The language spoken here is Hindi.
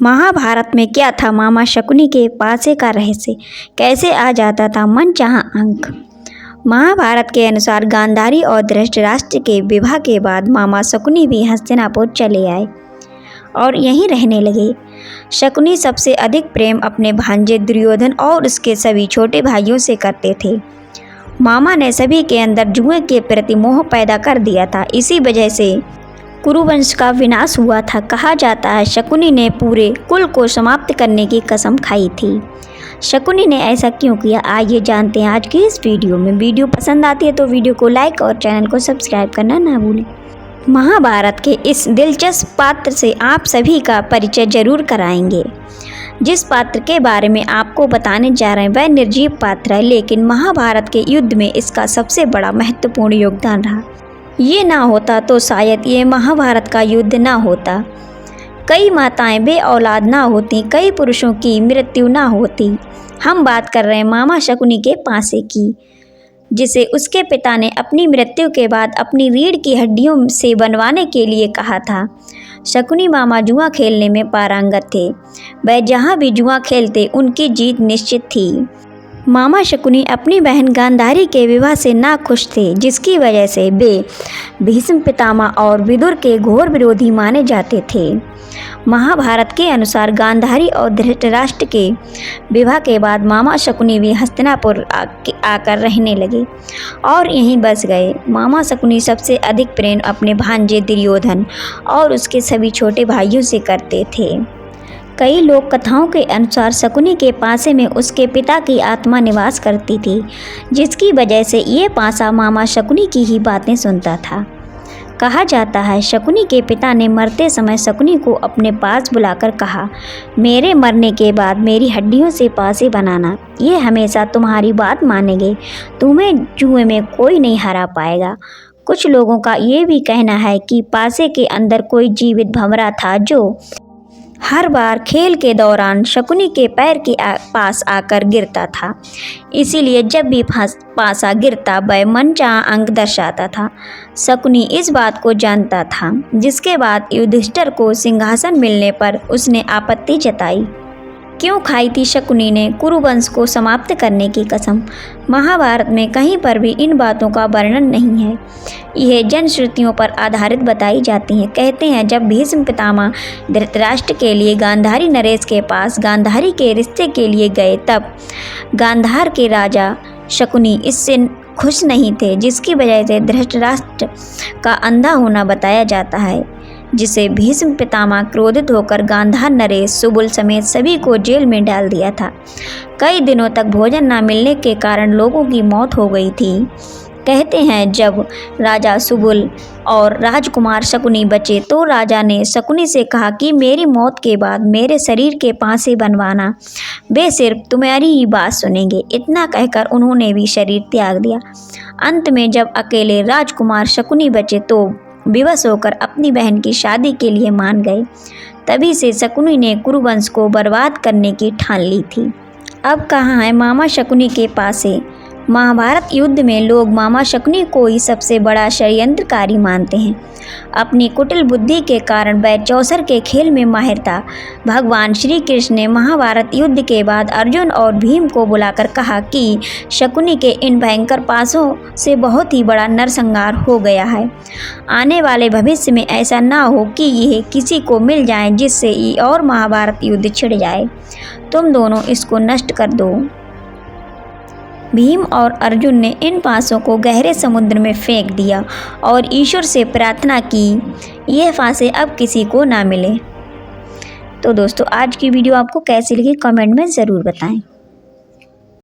महाभारत में क्या था मामा शकुनी के पासे का रहस्य, कैसे आ जाता था मनचाहा अंक। महाभारत के अनुसार गांधारी और धृतराष्ट्र के विवाह के बाद मामा शकुनी भी हस्तिनापुर चले आए और यहीं रहने लगे। शकुनी सबसे अधिक प्रेम अपने भांजे दुर्योधन और उसके सभी छोटे भाइयों से करते थे। मामा ने सभी के अंदर जुए के प्रति मोह पैदा कर दिया था। इसी वजह से कुरुवंश का विनाश हुआ था। कहा जाता है शकुनी ने पूरे कुल को समाप्त करने की कसम खाई थी। शकुनी ने ऐसा क्यों किया, आइए जानते हैं आज की इस वीडियो में। वीडियो पसंद आती है तो वीडियो को लाइक और चैनल को सब्सक्राइब करना ना भूलें। महाभारत के इस दिलचस्प पात्र से आप सभी का परिचय जरूर कराएंगे। जिस पात्र के बारे में आपको बताने जा रहे हैं वह निर्जीव पात्र है, लेकिन महाभारत के युद्ध में इसका सबसे बड़ा महत्वपूर्ण योगदान रहा। ये ना होता तो शायद ये महाभारत का युद्ध ना होता, कई माताएं बे औलाद ना होती, कई पुरुषों की मृत्यु ना होती। हम बात कर रहे हैं मामा शकुनी के पासे की, जिसे उसके पिता ने अपनी मृत्यु के बाद अपनी रीढ़ की हड्डियों से बनवाने के लिए कहा था। शकुनी मामा जुआ खेलने में पारंगत थे। वह जहाँ भी जुआ खेलते उनकी जीत निश्चित थी। मामा शकुनी अपनी बहन गांधारी के विवाह से नाखुश थे, जिसकी वजह से वे भीष्म पितामह और विदुर के घोर विरोधी माने जाते थे। महाभारत के अनुसार गांधारी और धृतराष्ट्र के विवाह के बाद मामा शकुनी भी हस्तिनापुर आकर रहने लगे और यहीं बस गए। मामा शकुनी सबसे अधिक प्रेम अपने भांजे दुर्योधन और उसके सभी छोटे भाइयों से करते थे। कई लोक कथाओं के अनुसार शकुनी के पासे में उसके पिता की आत्मा निवास करती थी, जिसकी वजह से ये पासा मामा शकुनी की ही बातें सुनता था। कहा जाता है शकुनी के पिता ने मरते समय शकुनी को अपने पास बुलाकर कहा, मेरे मरने के बाद मेरी हड्डियों से पासे बनाना, ये हमेशा तुम्हारी बात मानेंगे, तुम्हें जुए में कोई नहीं हरा पाएगा। कुछ लोगों का ये भी कहना है कि पासे के अंदर कोई जीवित भंवरा था जो हर बार खेल के दौरान शकुनी के पैर के पास आकर गिरता था, इसीलिए जब भी पासा गिरता वह मनचाहा अंक दर्शाता था। शकुनी इस बात को जानता था, जिसके बाद युधिष्ठिर को सिंहासन मिलने पर उसने आपत्ति जताई। क्यों खाई थी शकुनी ने कुरुवंश को समाप्त करने की कसम? महाभारत में कहीं पर भी इन बातों का वर्णन नहीं है। यह जनश्रुतियों पर आधारित बताई जाती हैं। कहते हैं जब भीष्म पितामह धृतराष्ट्र के लिए गांधारी नरेश के पास गांधारी के रिश्ते के लिए गए, तब गांधार के राजा शकुनी इससे खुश नहीं थे, जिसकी वजह से धृतराष्ट्र का अंधा होना बताया जाता है, जिसे भीष्म पितामह क्रोधित होकर गांधार नरेश सुबुल समेत सभी को जेल में डाल दिया था। कई दिनों तक भोजन न मिलने के कारण लोगों की मौत हो गई थी। कहते हैं जब राजा सुबुल और राजकुमार शकुनी बचे तो राजा ने शकुनी से कहा कि मेरी मौत के बाद मेरे शरीर के पासे बनवाना, वे सिर्फ तुम्हारी ही बात सुनेंगे। इतना कहकर उन्होंने भी शरीर त्याग दिया। अंत में जब अकेले राजकुमार शकुनी बचे तो विवश होकर अपनी बहन की शादी के लिए मान गए। तभी से शकुनी ने कुरुवंश को बर्बाद करने की ठान ली थी। अब कहाँ है मामा शकुनी के पासे? महाभारत युद्ध में लोग मामा शकुनी को ही सबसे बड़ा षड्यंत्रकारी मानते हैं। अपनी कुटिल बुद्धि के कारण वह चौसर के खेल में माहिर था। भगवान श्री कृष्ण ने महाभारत युद्ध के बाद अर्जुन और भीम को बुलाकर कहा कि शकुनी के इन भयंकर पासों से बहुत ही बड़ा नरसंहार हो गया है। आने वाले भविष्य में ऐसा ना हो कि यह किसी को मिल जाए जिससे ये और महाभारत युद्ध छिड़ जाए। तुम दोनों इसको नष्ट कर दो। भीम और अर्जुन ने इन पासों को गहरे समुद्र में फेंक दिया और ईश्वर से प्रार्थना की यह फांसे अब किसी को ना मिले। तो दोस्तों आज की वीडियो आपको कैसी लगी कमेंट में ज़रूर बताएं।